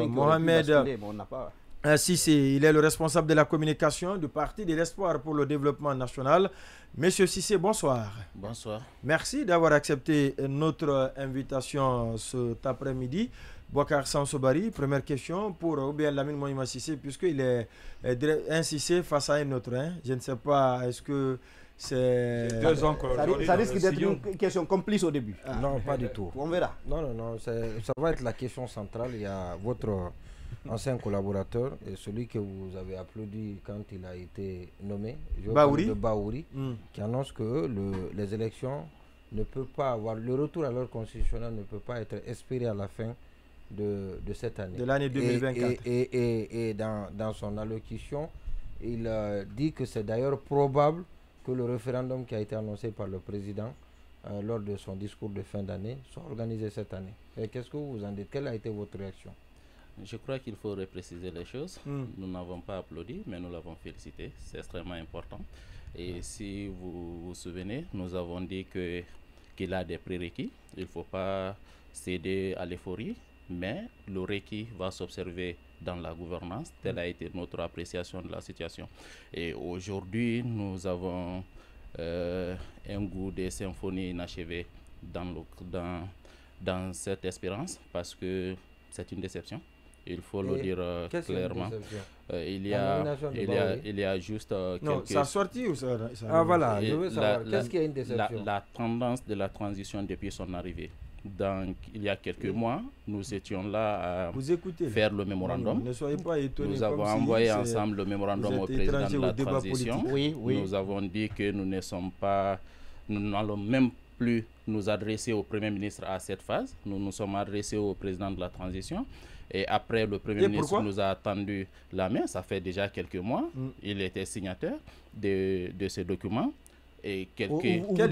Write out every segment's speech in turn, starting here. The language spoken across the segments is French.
Mohamed Cissé, il est le responsable de la communication du Parti de l'Espoir pour le développement national. Monsieur Cissé, bonsoir. Bonsoir. Merci d'avoir accepté notre invitation cet après-midi. Bouakar Sansobari, première question pour Oubien Lamine Moïma Cissé, puisqu'il est un Cissé face à un autre. Je ne sais pas, est-ce que c'est... Ça risque d'être une question complice au début. Non, pas du tout. On verra. Non, ça va être la question centrale. Il y a votre ancien collaborateur, et celui que vous avez applaudi quand il a été nommé, Baouri, qui annonce que les élections ne peuvent pas avoir, le retour à l'ordre constitutionnel ne peut pas être espéré à la fin de cette année. De l'année 2024. Et dans son allocution, il dit que c'est d'ailleurs probable que le référendum qui a été annoncé par le président lors de son discours de fin d'année soit organisé cette année. Qu'est-ce que vous en dites? Quelle a été votre réaction? Je crois qu'il faut repréciser les choses. Nous n'avons pas applaudi, mais nous l'avons félicité. C'est extrêmement important. Et si vous vous souvenez, nous avons dit qu'il a des prérequis. Il ne faut pas céder à l'euphorie, mais le requis va s'observer dans la gouvernance. Telle a été notre appréciation de la situation. Et aujourd'hui, nous avons un goût de symphonie inachevée dans cette espérance, parce que c'est une déception. Il faut le dire clairement. Il y a juste non, ça a sorti ou ça Ah voilà, je veux savoir. Qu'est-ce qui est une déception? La tendance de la transition depuis son arrivée. Donc, il y a quelques mois, nous étions là à faire le mémorandum. Ne soyez pas étonnés. Nous avons envoyé ensemble le mémorandum au président de la transition. Oui. Nous avons dit que nous n'allons même plus nous adresser au Premier ministre à cette phase. Nous nous sommes adressés au président de la transition. Et après, le Premier ministre nous a tendu la main. Ça fait déjà quelques mois. Il était signataire de ce document. Et quel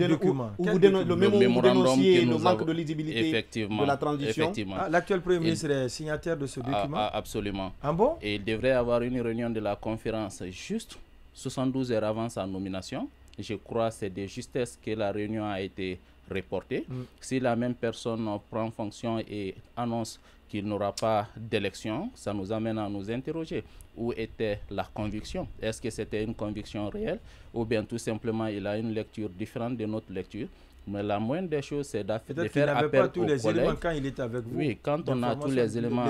document? Le mémorandum qui le manque de lisibilité de la transition. L'actuel Premier ministre est signataire de ce document? Absolument. Ah bon? Et il devrait y avoir une réunion de la conférence juste 72 heures avant sa nomination. Je crois que c'est de justesse que la réunion a été reportée. Si la même personne prend fonction et annonce qu'il n'aura pas d'élection, ça nous amène à nous interroger. Où était la conviction? Est-ce que c'était une conviction réelle? Ou bien tout simplement il a une lecture différente de notre lecture? Mais la moindre des choses, c'est de faire appel aux collègues. Peut-être qu'il n'avait pas tous les éléments quand il était avec vous. Oui, quand on a tous les éléments,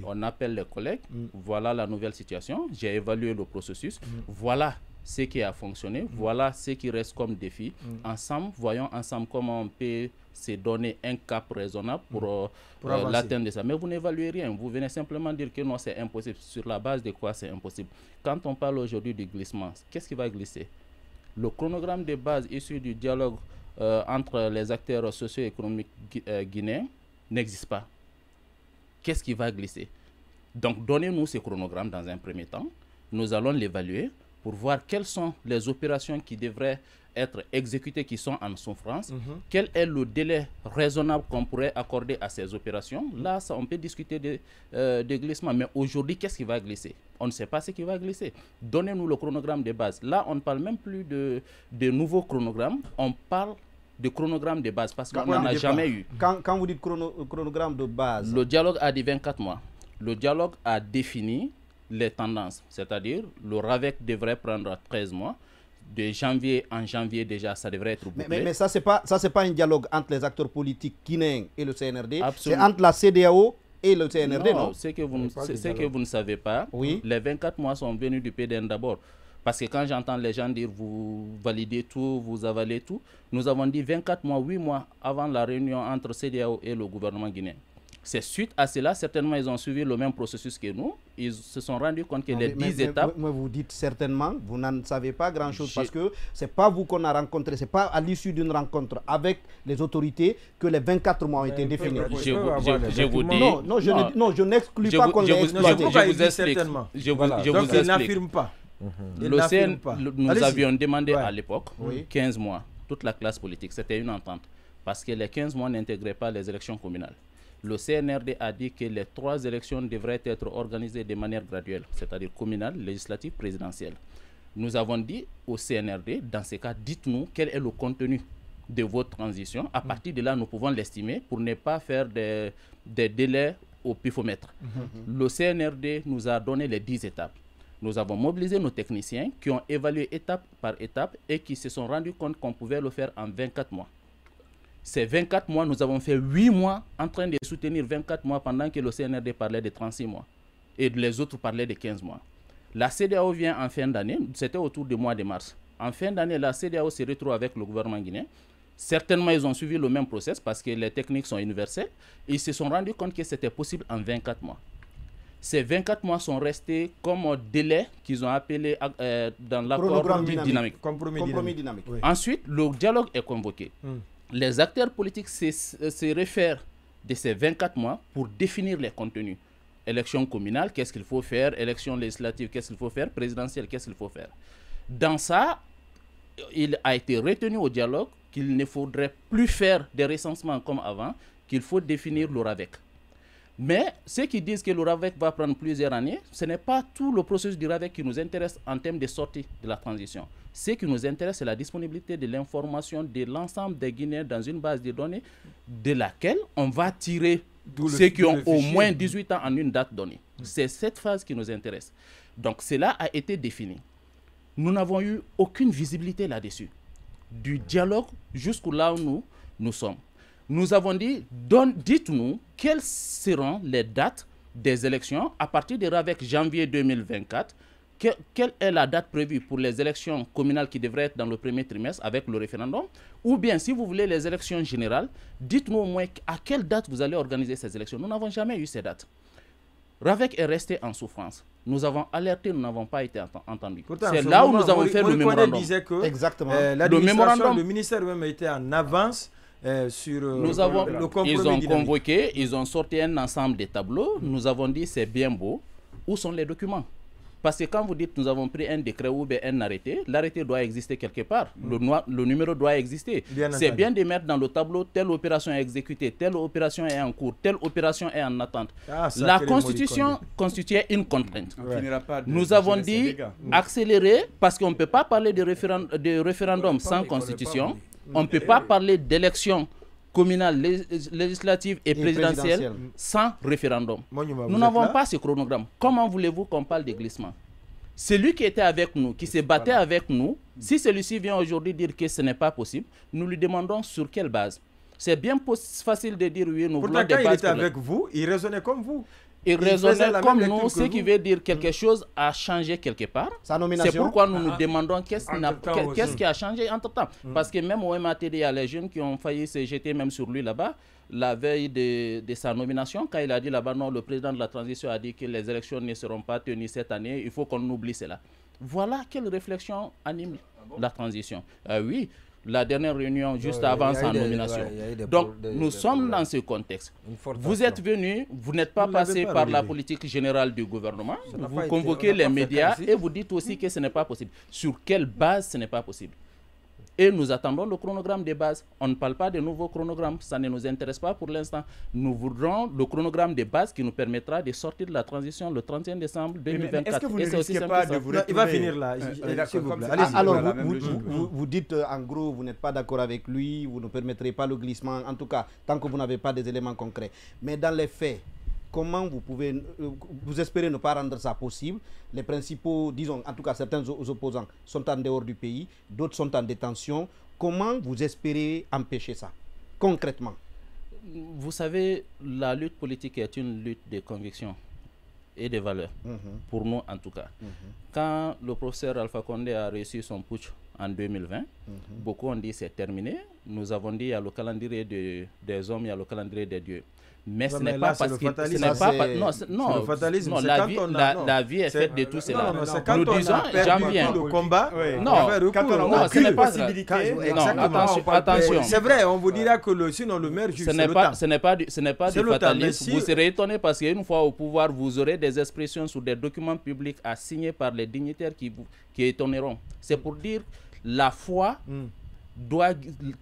on appelle les collègues. Voilà la nouvelle situation. J'ai évalué le processus. Voilà ce qui a fonctionné. Voilà ce qui reste comme défi. Ensemble, voyons ensemble comment on peut se donner un cap raisonnable pour l'atteindre de ça. Mais vous n'évaluez rien. Vous venez simplement dire que non, c'est impossible. Sur la base de quoi c'est impossible? Quand on parle aujourd'hui du glissement, qu'est-ce qui va glisser? Le chronogramme de base issu du dialogue entre les acteurs socio-économiques guinéens n'existe pas. Qu'est-ce qui va glisser? Donc, donnez-nous ce chronogramme dans un premier temps. Nous allons l'évaluer pour voir quelles sont les opérations qui devraient être exécutées, qui sont en souffrance. Quel est le délai raisonnable qu'on pourrait accorder à ces opérations? Là, on peut discuter de glissement. Mais aujourd'hui, qu'est-ce qui va glisser? On ne sait pas ce qui va glisser. Donnez-nous le chronogramme de base. Là, on ne parle même plus de nouveaux chronogrammes. On parle de chronogramme de base parce qu'on n'en a jamais eu. Quand vous dites chronogramme de base... Le dialogue a dit 24 mois. Le dialogue a défini les tendances. C'est-à-dire, le RAVEC devrait prendre 13 mois. De janvier en janvier déjà, ça devrait être bouclé. Mais ça, c'est pas un dialogue entre les acteurs politiques guinéens et le CNRD. C'est entre la CEDEAO et le CNRD, non? C'est que vous ne savez pas. Oui. Les 24 mois sont venus du PDN d'abord. Parce que quand j'entends les gens dire vous validez tout, vous avalez tout, nous avons dit 24 mois, 8 mois avant la réunion entre CEDEAO et le gouvernement guinéen. C'est suite à cela, certainement, ils ont suivi le même processus que nous. Ils se sont rendus compte que les 10 étapes... Mais vous dites certainement, vous n'en savez pas grand-chose parce que ce n'est pas vous qu'on a rencontré, ce n'est pas à l'issue d'une rencontre avec les autorités que les 24 mois ont été définis. Je vous dis... Non, je n'exclus pas qu'on l'ait exploité. Je vous explique. Donc il n'affirme pas. Nous avions demandé à l'époque 15 mois, toute la classe politique, c'était une entente. Parce que les 15 mois n'intégraient pas les élections communales. Le CNRD a dit que les 3 élections devraient être organisées de manière graduelle, c'est-à-dire communale, législative, présidentielle. Nous avons dit au CNRD, dans ces cas, dites-nous quel est le contenu de votre transition. À partir de là, nous pouvons l'estimer pour ne pas faire des délais au pifomètre. Le CNRD nous a donné les 10 étapes. Nous avons mobilisé nos techniciens qui ont évalué étape par étape et qui se sont rendus compte qu'on pouvait le faire en 24 mois. Ces 24 mois, nous avons fait 8 mois en train de soutenir 24 mois pendant que le CNRD parlait de 36 mois et les autres parlaient de 15 mois. La CEDEAO vient en fin d'année, c'était autour du mois de mars. En fin d'année, la CEDEAO se retrouve avec le gouvernement guinéen. Certainement, ils ont suivi le même process parce que les techniques sont universelles. Ils se sont rendus compte que c'était possible en 24 mois. Ces 24 mois sont restés comme délai qu'ils ont appelé dans l'accord dynamique. Compromis dynamique. Oui. Ensuite, le dialogue est convoqué. Les acteurs politiques se réfèrent de ces 24 mois pour définir les contenus. Élection communale, qu'est-ce qu'il faut faire? Élection législative, qu'est-ce qu'il faut faire? Présidentielle, qu'est-ce qu'il faut faire? Dans ça, il a été retenu au dialogue qu'il ne faudrait plus faire des recensements comme avant, qu'il faut définir le RAVEC. Mais ceux qui disent que le RAVEC va prendre plusieurs années, ce n'est pas tout le processus du RAVEC qui nous intéresse en termes de sortie de la transition. Ce qui nous intéresse, c'est la disponibilité de l'information de l'ensemble des Guinéens dans une base de données de laquelle on va tirer ceux qui ont au moins 18 ans en une date donnée. C'est cette phase qui nous intéresse. Donc cela a été défini. Nous n'avons eu aucune visibilité là-dessus. Du dialogue jusqu'où là où nous sommes. Nous avons dit, dites-nous quelles seront les dates des élections à partir de RAVEC janvier 2024. Quelle est la date prévue pour les élections communales qui devraient être dans le premier trimestre avec le référendum? Ou bien, si vous voulez les élections générales, dites-nous au moins à quelle date vous allez organiser ces élections. Nous n'avons jamais eu ces dates. RAVEC est resté en souffrance. Nous avons alerté, nous n'avons pas été entendus. C'est là où nous avons fait le mémorandum. Disait que, exactement. Le ministère même était en avance sur le compromis ils ont dynamique. Convoqué, ils ont sorti un ensemble de tableaux. Nous avons dit c'est bien beau. Où sont les documents? Parce que quand vous dites nous avons pris un décret ou un arrêté, l'arrêté doit exister quelque part. Le numéro doit exister. C'est bien de mettre dans le tableau telle opération est exécutée, telle opération est en cours, telle opération est en attente. La Constitution constituait une contrainte. Nous avons dit accélérer parce qu'on ne peut pas parler de référendum sans Constitution. On ne peut pas parler d'élection communale, législative et présidentielle sans référendum. Nous n'avons pas ce chronogramme. Comment voulez-vous qu'on parle de glissement? Celui qui était avec nous, qui se battait avec nous, si celui-ci vient aujourd'hui dire que ce n'est pas possible, nous lui demandons sur quelle base. C'est bien facile de dire oui, nous voulons des bases. Quand il était avec vous, il raisonnait comme vous. Il raisonnait comme nous, ce qui veut dire quelque chose a changé quelque part. C'est pourquoi nous nous demandons qu'est-ce qui a changé entre-temps. Parce que même au MATD, il y a les jeunes qui ont failli se jeter même sur lui là-bas, la veille de sa nomination, quand il a dit là-bas, non, le président de la transition a dit que les élections ne seront pas tenues cette année, il faut qu'on oublie cela. Voilà quelle réflexion anime la transition. Oui. La dernière réunion juste avant sa nomination. Donc, nous sommes dans ce contexte. Vous êtes venus, vous n'êtes pas passé par la politique générale du gouvernement, vous convoquez les médias et vous dites aussi que ce n'est pas possible. Sur quelle base ce n'est pas possible? Et nous attendons le chronogramme de base. On ne parle pas de nouveaux chronogrammes, ça ne nous intéresse pas pour l'instant. Nous voudrons le chronogramme de base qui nous permettra de sortir de la transition le 31 décembre 2024. Est-ce que vous ne risquez pas de vous retrouver... Il va finir là. Alors, vous dites en gros, vous n'êtes pas d'accord avec lui, vous ne permettrez pas le glissement, en tout cas, tant que vous n'avez pas des éléments concrets. Mais dans les faits, comment vous espérez ne pas rendre ça possible? Les principaux, disons, en tout cas certains opposants sont en dehors du pays, d'autres sont en détention. Comment vous espérez empêcher ça, concrètement? Vous savez, la lutte politique est une lutte de conviction et de valeurs, pour nous en tout cas. Quand le professeur Alpha Condé a réussi son putsch en 2020, beaucoup ont dit c'est terminé. Nous avons dit il y a le calendrier des hommes, il y a le calendrier des dieux. Mais ce n'est pas parce que la vie est faite de tout cela. Nous disons j'en viens le combat. Ce n'est pas ça. Attention. C'est vrai, on vous dira que sinon le maire juge. Ce n'est pas du fatalisme. Vous serez étonné parce qu'une fois au pouvoir, vous aurez des expressions sur des documents publics à signer par les dignitaires qui étonneront. C'est pour dire la foi.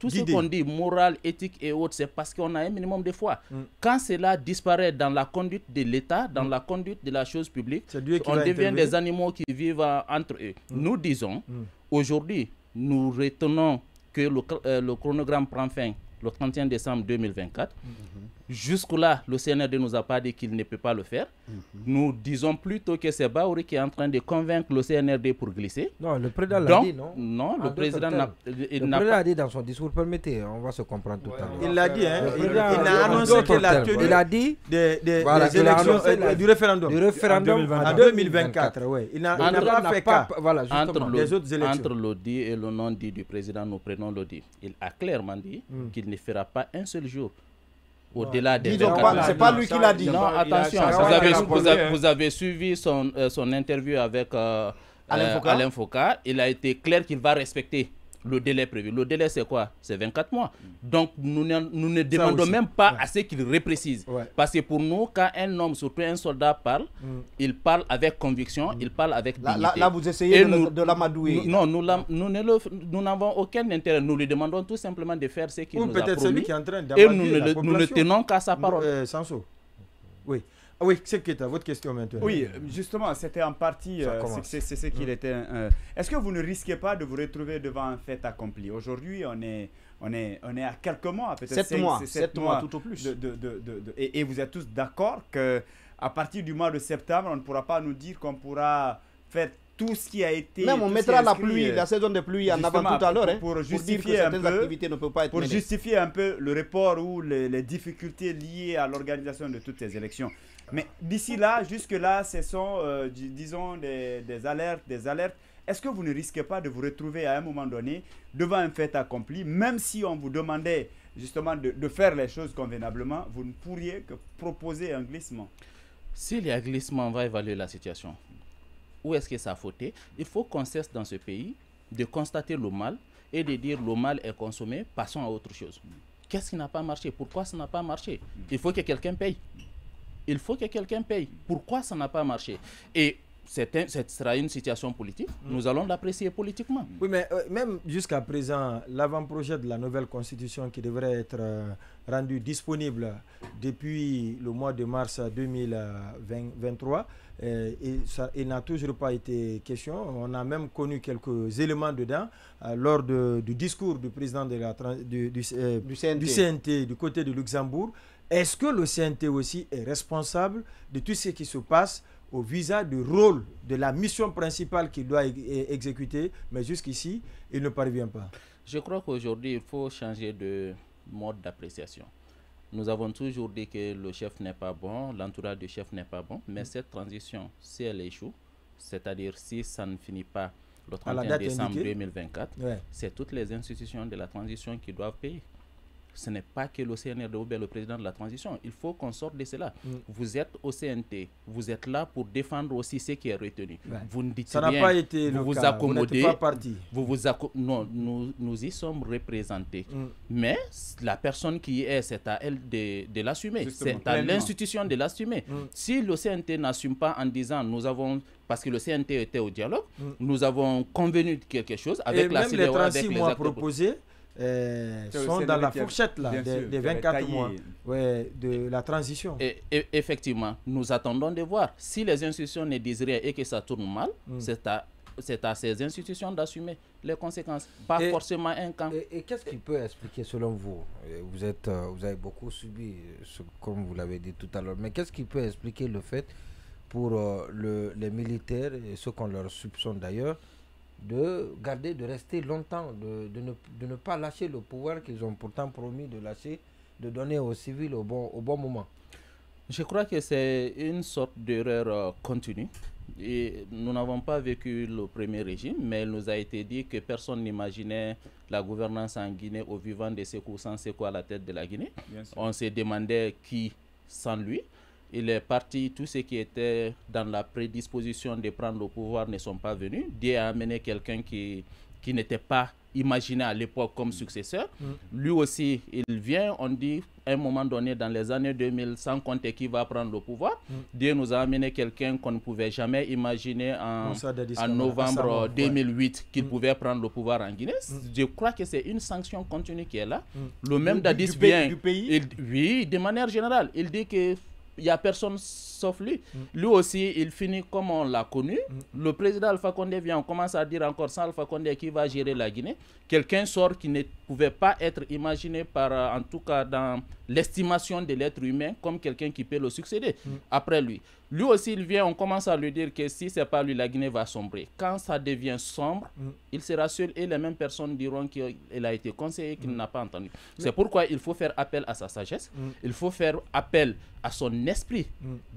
Tout ce qu'on dit, morale, éthique et autres, c'est parce qu'on a un minimum de foi. Quand cela disparaît dans la conduite de l'État, dans la conduite de la chose publique, on devient des animaux qui vivent entre eux. Nous disons, aujourd'hui, nous retenons que le chronogramme prend fin le 31 décembre 2024. Jusque-là, le CNRD ne nous a pas dit qu'il ne peut pas le faire. Nous disons plutôt que c'est Baouri qui est en train de convaincre le CNRD pour glisser. Non, le président l'a dit, non? Non, le président n'a pas dit dans son discours. Permettez, on va se comprendre tout à l'heure. Il l'a dit, hein. Il a annoncé qu'il a tenu. Il a dit des élections du référendum. Du référendum en 2024. Oui. Il n'a pas fait cas des autres élections. Entre l'audit et le non-dit du président, nous prenons l'audit. Il a clairement dit qu'il ne fera pas un seul jour au-delà des 24. C'est pas lui qui l'a dit. Non, attention, vous avez suivi son interview avec Alain Foucault. Il a été clair qu'il va respecter le délai prévu. Le délai, c'est quoi? C'est 24 mois. Donc, nous ne demandons même pas à ce qu'il reprécise. Parce que pour nous, quand un homme, surtout un soldat, parle, il parle avec conviction, il parle avec dignité. Là, vous essayez de l'amadouer. Non, nous n'avons aucun intérêt. Nous lui demandons tout simplement de faire ce qu'il nous a promis. Peut-être celui qui est en train et nous ne tenons qu'à sa parole. Sanso. Oui. Ah oui, c'est votre question maintenant. Oui, justement, c'était en partie, c'est ce qu'il était. Est-ce que vous ne risquez pas de vous retrouver devant un fait accompli? Aujourd'hui, on est à quelques mois, peut-être 7 mois tout au plus. Et vous êtes tous d'accord qu'à partir du mois de septembre, on ne pourra pas nous dire qu'on pourra faire tout ce qui a été. Même on mettra la pluie, la saison de pluie en avant tout à l'heure, pour justifier un peu, activités ne peuvent pas être pour menées. Justifier un peu le report ou les difficultés liées à l'organisation de toutes ces élections. Mais d'ici là, jusque-là, ce sont, disons, des alertes. Est-ce que vous ne risquez pas de vous retrouver à un moment donné devant un fait accompli, même si on vous demandait justement de faire les choses convenablement, vous ne pourriez que proposer un glissement? S'il y a glissement, on va évaluer la situation. Où est-ce que ça a fauté? Il faut qu'on cesse dans ce pays de constater le mal et de dire le mal est consommé, passons à autre chose. Qu'est-ce qui n'a pas marché? Pourquoi ça n'a pas marché? Il faut que quelqu'un paye. Il faut que quelqu'un paye. Pourquoi ça n'a pas marché? Et ce sera une situation politique. Nous allons l'apprécier politiquement. Oui, mais même jusqu'à présent, l'avant-projet de la nouvelle constitution qui devrait être rendu disponible depuis le mois de mars 2023, il n'a toujours pas été question. On a même connu quelques éléments dedans lors du discours du président du CNT du côté de Luxembourg. Est-ce que le CNT aussi est responsable de tout ce qui se passe au visa du rôle de la mission principale qu'il doit exécuter, mais jusqu'ici, il ne parvient pas? Je crois qu'aujourd'hui, il faut changer de mode d'appréciation. Nous avons toujours dit que le chef n'est pas bon, l'entourage du chef n'est pas bon, mais cette transition, si elle échoue, c'est-à-dire si ça ne finit pas le 31 décembre 2024, c'est toutes les institutions de la transition qui doivent payer. Ce n'est pas que le CNRD ou le président de la transition. Il faut qu'on sorte de cela. Vous êtes au CNT, vous êtes là pour défendre aussi ce qui est retenu. Vous ne dites ça rien, n'a pas été vous le vous cas. accommodez. Vous n'êtes pas parti. Non, nous y sommes représentés. Mais la personne qui est, c'est à elle de l'assumer. C'est à l'institution de l'assumer. Si le CNT n'assume pas en disant nous avons, parce que le CNT était au dialogue, nous avons convenu de quelque chose avec la CEDEAO. Et même les 36 mois proposés sont dans la fourchette là, des 24 mois de la transition. Et effectivement, nous attendons de voir. Si les institutions ne disent rien et que ça tourne mal, c'est à ces institutions d'assumer les conséquences, pas forcément un camp. Et qu'est-ce qui peut expliquer selon vous? Vous avez beaucoup subi, comme vous l'avez dit tout à l'heure, mais qu'est-ce qui peut expliquer le fait pour les militaires, et ceux qu'on leur soupçonne d'ailleurs, de rester longtemps, de ne pas lâcher le pouvoir qu'ils ont pourtant promis de lâcher, de donner aux civils au bon moment? Je crois que c'est une sorte d'erreur continue. Et nous n'avons pas vécu le premier régime, mais il nous a été dit que personne n'imaginait la gouvernance en Guinée au vivant de Sékou Sansékou à la tête de la Guinée. On se demandait qui sans lui. Il est parti, tous ceux qui étaient dans la prédisposition de prendre le pouvoir ne sont pas venus. Dieu a amené quelqu'un qui n'était pas imaginé à l'époque comme successeur. Lui aussi, il vient, on dit, à un moment donné, dans les années 2000, sans compter qui va prendre le pouvoir. Dieu nous a amené quelqu'un qu'on ne pouvait jamais imaginer en novembre 2008 qu'il pouvait prendre le pouvoir en Guinée. Je crois que c'est une sanction continue qui est là. Le même Dadis vient... Du pays? Oui, de manière générale. Il dit que il n'y a personne sauf lui. Lui aussi, il finit comme on l'a connu. Le président Alpha Condé vient, on commence à dire encore sans Alpha Condé qui va gérer la Guinée. Quelqu'un sort qui ne pouvait pas être imaginé par, en tout cas dans l'estimation de l'être humain, comme quelqu'un qui peut le succéder après lui. Lui aussi, il vient, on commence à lui dire que si ce n'est pas lui, la Guinée va sombrer. Quand ça devient sombre, il sera seul et les mêmes personnes diront qu'il a été conseillé, qu'il n'a pas entendu. C'est pourquoi il faut faire appel à sa sagesse, il faut faire appel à son esprit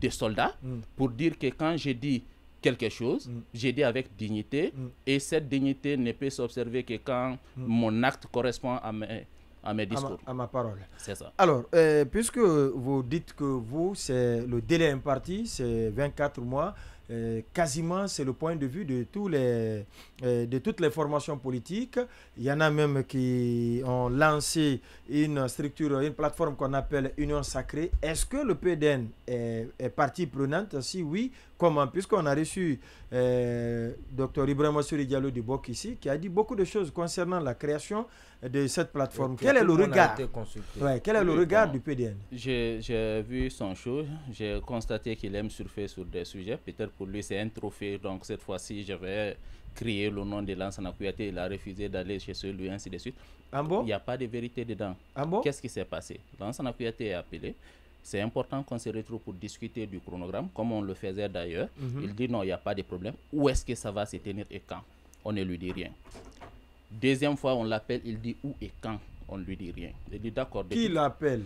de soldat pour dire que quand j'ai dit quelque chose, j'ai dit avec dignité et cette dignité ne peut s'observer que quand mon acte correspond à mes discours. À ma parole. C'est ça. Alors, puisque vous dites que vous, c'est le délai imparti, c'est 24 mois, quasiment c'est le point de vue de toutes les formations politiques. Il y en a même qui ont lancé une structure, une plateforme qu'on appelle Union Sacrée. Est-ce que le PDN est partie prenante? Si oui, comment? Puisqu'on a reçu Dr Ibrahima Souri Diallo du BOC ici, qui a dit beaucoup de choses concernant la création de cette plateforme. Quel est le regard? Quel est le regard du PDN? J'ai vu son show, j'ai constaté qu'il aime surfer sur des sujets. Peut-être pour lui c'est un trophée, donc cette fois-ci je vais crier le nom de Lansana Kouyaté. Il a refusé d'aller chez celui, ainsi de suite. Il n'y a pas de vérité dedans. Qu'est-ce qui s'est passé? Lansana Kouyaté est appelé. C'est important qu'on se retrouve pour discuter du chronogramme, comme on le faisait d'ailleurs. Il dit non, il n'y a pas de problème. Où est-ce que ça va se tenir et quand? On ne lui dit rien. Deuxième fois, on l'appelle, il dit où et quand? On ne lui dit rien. Il dit d'accord. Qui l'appelle?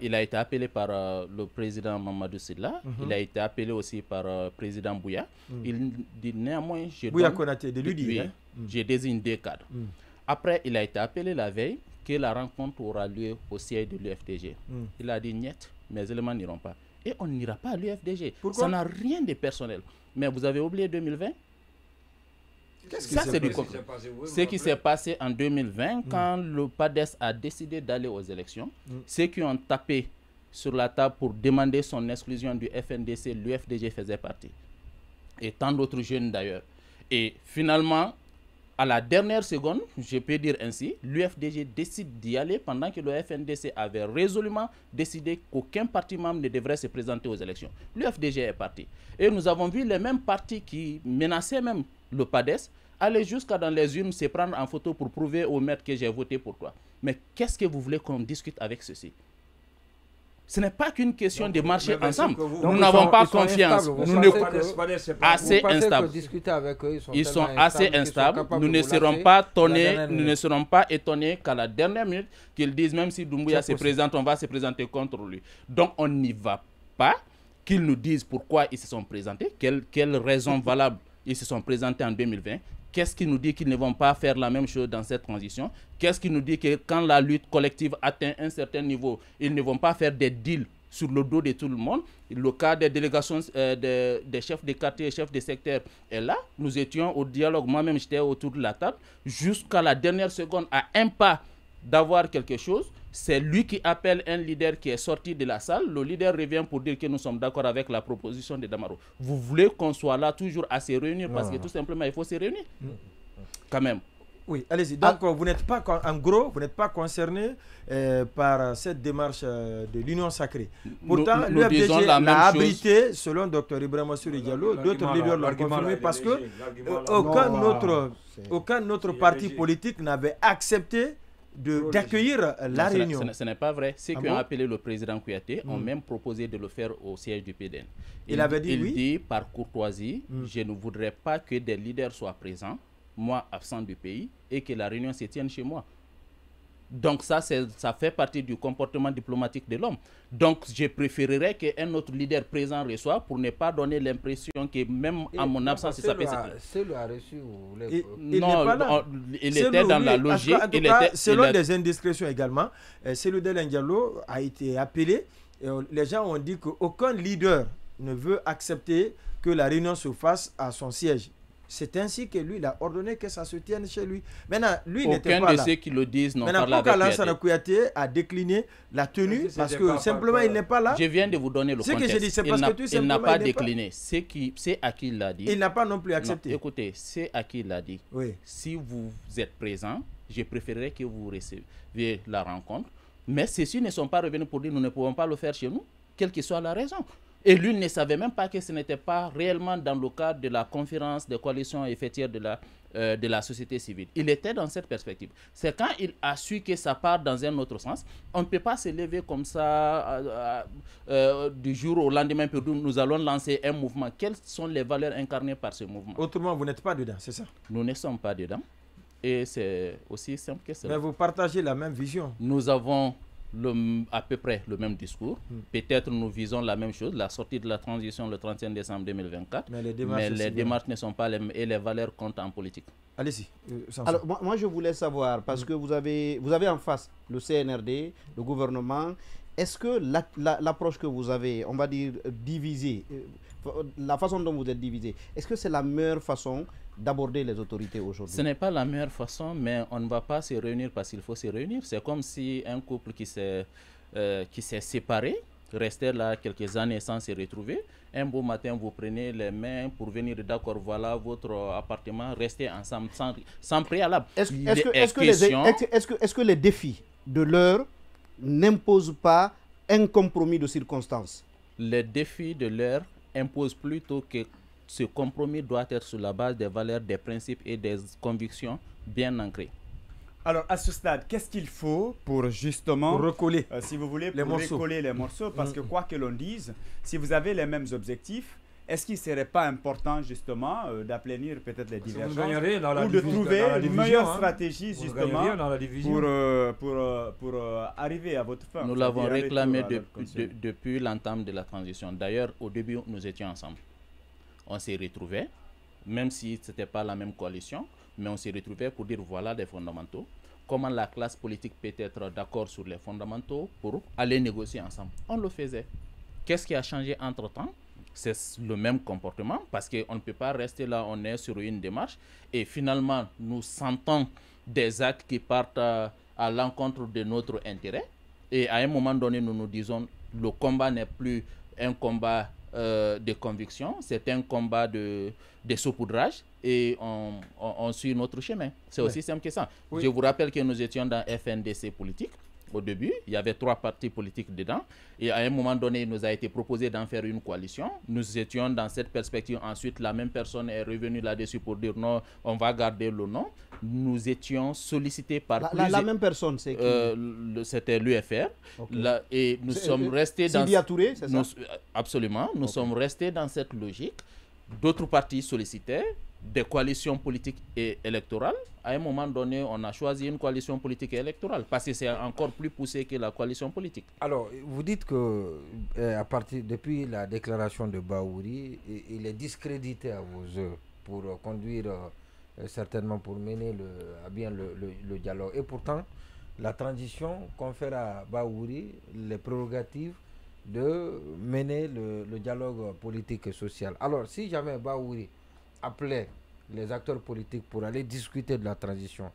Il a été appelé par le président Mamadou Sylla. Il a été appelé aussi par le président Bouya. Il dit néanmoins, Bouya Konaté, de lui dire. Je désigne deux cadres. Après, il a été appelé la veille que la rencontre aura lieu au siège de l'UFDG. Il a dit niet, mes éléments n'iront pas. Et on n'ira pas à l'UFDG. Ça n'a rien de personnel. Mais vous avez oublié 2020? Ce qui s'est passé en 2020 quand le PADES a décidé d'aller aux élections, ceux qui ont tapé sur la table pour demander son exclusion du FNDC, l'UFDG faisait partie. Et tant d'autres jeunes d'ailleurs. Et finalement, à la dernière seconde, je peux dire ainsi, l'UFDG décide d'y aller pendant que le FNDC avait résolument décidé qu'aucun parti membre ne devrait se présenter aux élections. L'UFDG est parti. Et nous avons vu les mêmes partis qui menaçaient même le PADES aller jusqu'à dans les urnes se prendre en photo pour prouver au maître que j'ai voté pour toi. Mais qu'est-ce que vous voulez qu'on discute avec ceci? Ce n'est pas qu'une question de marcher ensemble. Nous n'avons pas confiance. Nous ne assez instables. Ils sont assez instables. Nous ne serons pas étonnés. Nous ne serons pas étonnés qu'à la dernière minute qu'ils disent même si Doumbouya se présente, on va se présenter contre lui. Donc on n'y va pas. Qu'ils nous disent pourquoi ils se sont présentés, quelles raisons valables ils se sont présentés en 2020. Qu'est-ce qui nous dit qu'ils ne vont pas faire la même chose dans cette transition? Qu'est-ce qui nous dit que quand la lutte collective atteint un certain niveau, ils ne vont pas faire des deals sur le dos de tout le monde? Le cas des délégations des chefs de quartier et chefs de secteur est là. Nous étions au dialogue, moi-même j'étais autour de la table, jusqu'à la dernière seconde, à un pas d'avoir quelque chose. C'est lui qui appelle un leader qui est sorti de la salle. Le leader revient pour dire que nous sommes d'accord avec la proposition de Damaro. Vous voulez qu'on soit là toujours à se réunir parce que tout simplement il faut se réunir quand même. Oui, allez-y. Donc vous n'êtes pas, en gros, vous n'êtes pas concerné par cette démarche de l'Union Sacrée. Pourtant, l'UFDG l'a abrité, selon Dr Ibrahima Souri Diallo, d'autres leaders l'ont confirmé parce que aucun autre parti politique n'avait accepté d'accueillir la réunion. Ce n'est pas vrai. Ceux qui ont appelé le président Kouyaté ont même proposé de le faire au siège du PDN. Il avait dit oui. Il dit par courtoisie, je ne voudrais pas que des leaders soient présents, moi absent du pays, et que la réunion se tienne chez moi. Donc ça fait partie du comportement diplomatique de l'homme. Donc je préférerais qu'un autre leader présent reçoive pour ne pas donner l'impression que même à mon absence, ça peut se a reçu. Il était dans la logique. Selon des indiscrétions également, Cellou Dalein Diallo a été appelé. Les gens ont dit qu'aucun leader ne veut accepter que la réunion se fasse à son siège. C'est ainsi que lui, il a ordonné que ça se tienne chez lui. Maintenant, lui, il n'était pas là. Aucun de ceux qui le disent n'ont parlé avec Lansana Lansana Kouyaté a décliné la tenue parce que simplement, il n'est pas là. Je viens de vous donner le contexte. Ce que je dis, c'est parce que tout simplement, il n'a pas décliné. C'est à qui il l'a dit. Il n'a pas non plus accepté. Non, écoutez, c'est à qui il l'a dit. Oui. Si vous êtes présent, je préférerais que vous receviez la rencontre. Mais ceux-ci ne sont pas revenus pour dire nous ne pouvons pas le faire chez nous. quelle que soit la raison. Et lui ne savait même pas que ce n'était pas réellement dans le cadre de la conférence des coalitions effectuées de la société civile. Il était dans cette perspective. C'est quand il a su que ça part dans un autre sens. On ne peut pas se lever comme ça du jour au lendemain pour dire nous allons lancer un mouvement. Quelles sont les valeurs incarnées par ce mouvement? Autrement, vous n'êtes pas dedans, c'est ça? Nous ne sommes pas dedans. Et c'est aussi simple que ça. Mais vous partagez la même vision. Nous avons à peu près le même discours. Peut-être nous visons la même chose, la sortie de la transition le 31 décembre 2024. Mais les démarches ne sont pas les mêmes et les valeurs comptent en politique. Allez-y. Alors, moi, je voulais savoir, parce que vous avez en face le CNRD, le gouvernement. Est-ce que l'approche que vous avez, on va dire, divisée, la façon dont vous êtes divisé, est-ce que c'est la meilleure façon d'aborder les autorités aujourd'hui? Ce n'est pas la meilleure façon, mais on ne va pas se réunir parce qu'il faut se réunir. C'est comme si un couple qui s'est séparé restait là quelques années sans se retrouver. Un beau matin, vous prenez les mains pour venir, d'accord, voilà votre appartement, restez ensemble sans préalable. Est-ce que les défis de l'heure n'imposent pas un compromis de circonstances? Les défis de l'heure imposent plutôt que ce compromis doit être sur la base des valeurs, des principes et des convictions bien ancrées. Alors, à ce stade, qu'est-ce qu'il faut pour justement recoller, si vous voulez, pour recoller les morceaux? Parce que quoi que l'on dise, si vous avez les mêmes objectifs, est-ce qu'il ne serait pas important justement d'aplanir peut-être les divergences ou de trouver une meilleure stratégie justement pour arriver à votre fin? Nous l'avons réclamé depuis l'entame de la transition. D'ailleurs, au début, nous étions ensemble. On s'est retrouvés, même si ce n'était pas la même coalition, mais on s'est retrouvés pour dire voilà les fondamentaux. Comment la classe politique peut être d'accord sur les fondamentaux pour aller négocier ensemble. On le faisait. Qu'est-ce qui a changé entre-temps? C'est le même comportement parce qu'on ne peut pas rester là, on est sur une démarche et finalement nous sentons des actes qui partent à l'encontre de notre intérêt et à un moment donné nous nous disons le combat n'est plus un combat de conviction, c'est un combat de saupoudrage et on suit notre chemin. C'est aussi simple que ça. Oui. Je vous rappelle que nous étions dans FNDC politique. Au début, il y avait 3 partis politiques dedans. Et à un moment donné, il nous a été proposé d'en faire une coalition. Nous étions dans cette perspective. Ensuite, la même personne est revenue là-dessus pour dire non, on va garder le nom. Nous étions sollicités par la même personne, c'est qui? C'était l'UFR. Okay. Et nous sommes restés dans... Sidi Touré, c'est ça? Absolument. Nous sommes restés dans cette logique. D'autres partis sollicitaient des coalitions politiques et électorales. À un moment donné, on a choisi une coalition politique et électorale parce que c'est encore plus poussé que la coalition politique. Alors, vous dites que depuis la déclaration de Bahouri, il est discrédité à vos yeux pour conduire, certainement pour mener à bien le dialogue. Et pourtant, la transition confère à Bahouri les prérogatives de mener le dialogue politique et social. Alors, si jamais Bahouri appelait les acteurs politiques pour aller discuter de la transition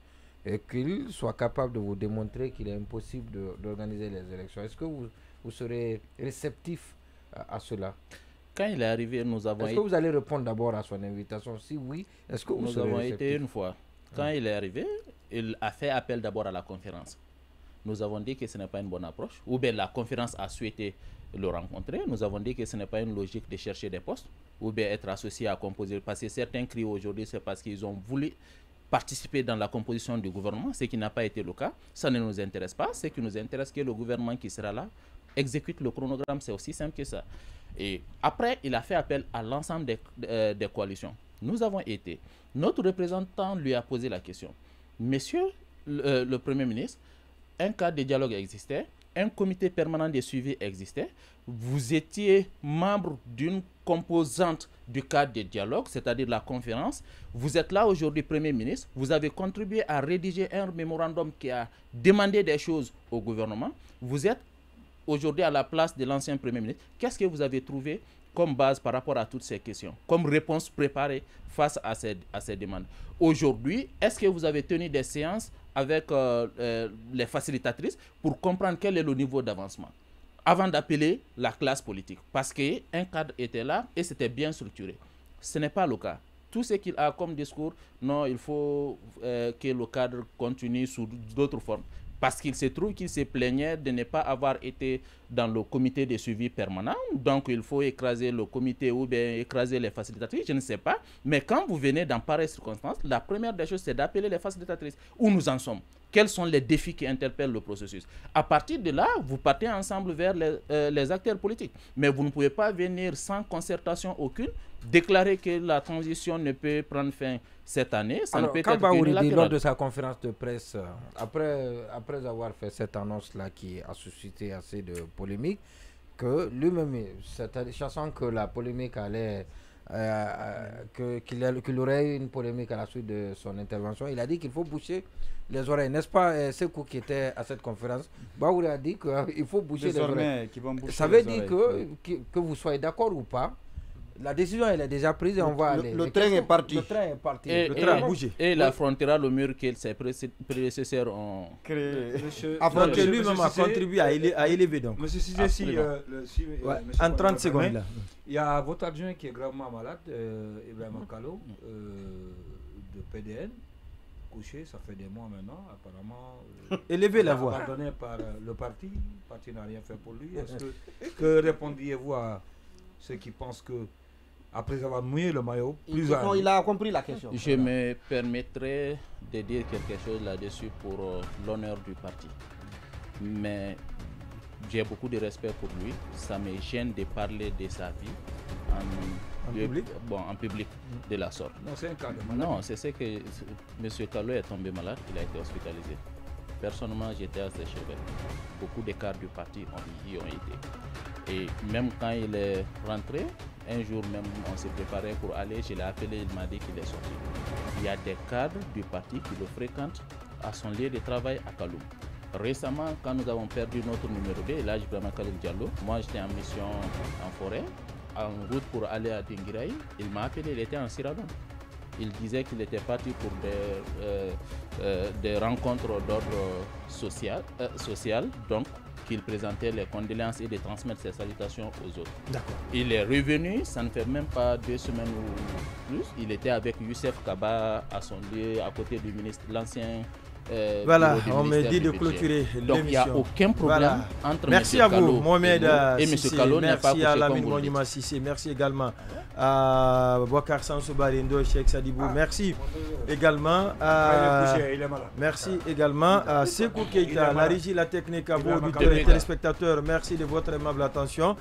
et qu'il soit capable de vous démontrer qu'il est impossible d'organiser les élections, est-ce que vous serez réceptif à cela? Quand il est arrivé, nous avons... Est-ce que vous allez répondre d'abord à son invitation? Si oui, est-ce que vous serez réceptif? Nous avons été une fois. Quand il est arrivé, il a fait appel d'abord à la conférence. Nous avons dit que ce n'est pas une bonne approche. Ou bien la conférence a souhaité le rencontrer. Nous avons dit que ce n'est pas une logique de chercher des postes ou bien être associé à composer. Parce que certains crient aujourd'hui, c'est parce qu'ils ont voulu participer dans la composition du gouvernement, ce qui n'a pas été le cas. Ça ne nous intéresse pas. Ce qui nous intéresse, que le gouvernement qui sera là exécute le chronogramme. C'est aussi simple que ça. Et après, il a fait appel à l'ensemble des coalitions. Nous avons été. Notre représentant lui a posé la question. Monsieur le Premier ministre, un cadre de dialogue existait, un comité permanent de suivi existait, vous étiez membre d'une composante du cadre de dialogue, c'est-à-dire la conférence, vous êtes là aujourd'hui Premier ministre, vous avez contribué à rédiger un mémorandum qui a demandé des choses au gouvernement, vous êtes aujourd'hui à la place de l'ancien Premier ministre, qu'est-ce que vous avez trouvé comme base par rapport à toutes ces questions, comme réponse préparée face à ces demandes? Aujourd'hui, est-ce que vous avez tenu des séances avec les facilitatrices pour comprendre quel est le niveau d'avancement avant d'appeler la classe politique? Parce qu'un cadre était là et c'était bien structuré. Ce n'est pas le cas. Tout ce qu'il a comme discours, non, il faut que le cadre continue sous d'autres formes. parce qu'il se trouve qu'il se plaignait de ne pas avoir été dans le comité de suivi permanent. Donc, il faut écraser le comité ou bien écraser les facilitatrices, je ne sais pas. Mais quand vous venez dans pareilles circonstances, la première des choses, c'est d'appeler les facilitatrices. Où nous en sommes? Quels sont les défis qui interpellent le processus? À partir de là, vous partez ensemble vers les acteurs politiques. Mais vous ne pouvez pas venir sans concertation aucune, déclarer que la transition ne peut prendre fin cette année. Ça Alors, ne peut quand être Bahouri dit lors unilatéral. de sa conférence de presse, après avoir fait cette annonce-là qui a suscité assez de polémiques, que lui-même, sachant que la polémique allait, qu'il aurait eu une polémique à la suite de son intervention, il a dit qu'il faut boucher les oreilles. N'est-ce pas, Sekou qui était à cette conférence? Bahouri a dit qu'il faut boucher les oreilles. Ça veut dire que vous soyez d'accord ou pas, la décision elle est déjà prise et on va aller. Le train est parti. Le train est parti. Le train a bougé. Et il affrontera le mur que ses prédécesseurs ont créé. Donc lui-même a contribué à élever donc. Monsieur Cissé, en 30 secondes là. Il y a votre adjoint qui est gravement malade, Ibrahim Kallo, de PDN, couché, ça fait des mois maintenant, apparemment. Élevez la voix. Abandonné par le parti n'a rien fait pour lui. Que répondiez-vous à ceux qui pensent que, après avoir mouillé le maillot, il a compris la question. Je me permettrai de dire quelque chose là-dessus pour l'honneur du parti. Mais j'ai beaucoup de respect pour lui. Ça me gêne de parler de sa vie en public de la sorte. Non, c'est un cas de malade. Non, c'est ce que M. Kallo est tombé malade, il a été hospitalisé. Personnellement, j'étais à ses chevet. Beaucoup de cadres du parti y ont été. Et même quand il est rentré, un jour même, on s'est préparé pour aller, je l'ai appelé, il m'a dit qu'il est sorti. Il y a des cadres du parti qui le fréquentent à son lieu de travail à Kaloum. Récemment, quand nous avons perdu notre numéro 2, là, Ibrahim Khalil Diallo, moi j'étais en mission en forêt, en route pour aller à Dinguiraï, il m'a appelé, il était en Cyrano. Il disait qu'il était parti pour des rencontres d'ordre social, donc qu'il présentait les condoléances et de transmettre ses salutations aux autres. Il est revenu, ça ne fait même pas 2 semaines ou plus. Il était avec Youssef Kaba à son lieu, à côté du ministre, l'ancien. Voilà, on me dit de clôturer l'émission. Donc il n'y a aucun problème entre merci M. à Kallo vous, Mohamed et M. Kallo. Merci à Lamine Monima Sissé. Merci également à Bouakar Sansobari Ndo Cheikh Sadibou. Merci également à Sekou Keita, la régie, la technique, à vos auditeurs et téléspectateurs. Merci de votre aimable attention.